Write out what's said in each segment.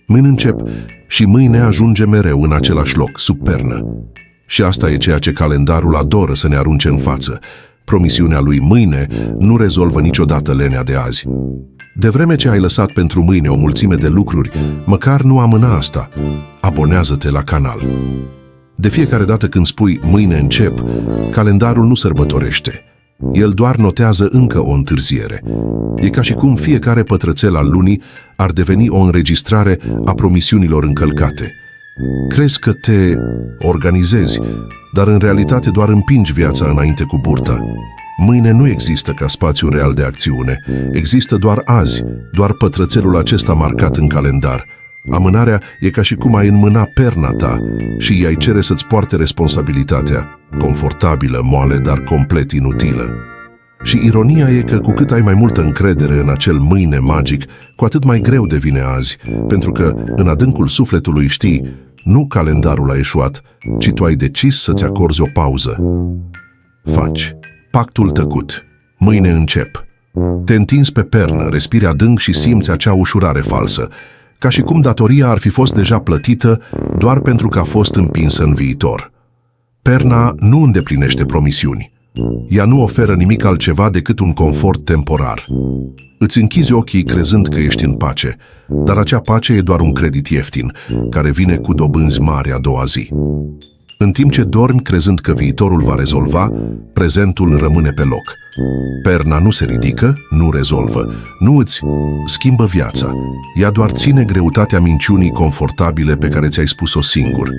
Mâine încep și mâine ajunge mereu în același loc, sub pernă. Și asta e ceea ce calendarul adoră să ne arunce în față. Promisiunea lui mâine nu rezolvă niciodată lenea de azi. De vreme ce ai lăsat pentru mâine o mulțime de lucruri, măcar nu amâna asta. Abonează-te la canal. De fiecare dată când spui mâine încep, calendarul nu sărbătorește. El doar notează încă o întârziere. E ca și cum fiecare pătrățel al lunii ar deveni o înregistrare a promisiunilor încălcate. Crezi că te organizezi, dar în realitate doar împingi viața înainte cu burta. Mâine nu există ca spațiu real de acțiune. Există doar azi, doar pătrățelul acesta marcat în calendar. Amânarea e ca și cum ai înmâna perna ta și i-ai cere să-ți poarte responsabilitatea. Confortabilă, moale, dar complet inutilă. Și ironia e că cu cât ai mai multă încredere în acel mâine magic, cu atât mai greu devine azi, pentru că în adâncul sufletului știi, nu calendarul a eșuat, ci tu ai decis să-ți acorzi o pauză. Faci pactul tăcut. Mâine încep. Te întinzi pe pernă, respiri adânc și simți acea ușurare falsă, ca și cum datoria ar fi fost deja plătită doar pentru că a fost împinsă în viitor. Perna nu îndeplinește promisiuni. Ea nu oferă nimic altceva decât un confort temporar. Îți închizi ochii crezând că ești în pace, dar acea pace e doar un credit ieftin, care vine cu dobânzi mari a doua zi. În timp ce dormi crezând că viitorul va rezolva, prezentul rămâne pe loc. Perna nu se ridică, nu rezolvă, nu îți schimbă viața. Ea doar ține greutatea minciunii confortabile pe care ți-ai spus-o singur.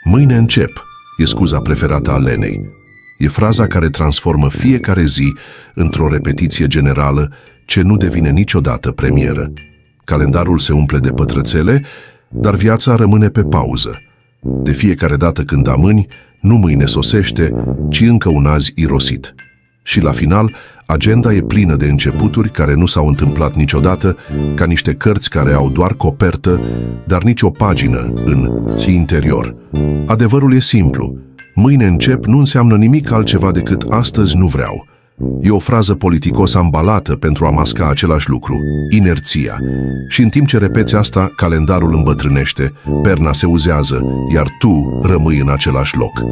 Mâine încep, e scuza preferată a lenei. E fraza care transformă fiecare zi într-o repetiție generală ce nu devine niciodată premieră. Calendarul se umple de pătrățele, dar viața rămâne pe pauză. De fiecare dată când amâni, nu mâine sosește, ci încă un azi irosit. Și la final, agenda e plină de începuturi care nu s-au întâmplat niciodată, ca niște cărți care au doar copertă, dar nici o pagină în interior. Adevărul e simplu. Mâine încep nu înseamnă nimic altceva decât astăzi nu vreau. E o frază politicos ambalată pentru a masca același lucru, inerția. Și în timp ce repeți asta, calendarul îmbătrânește, perna se uzează, iar tu rămâi în același loc.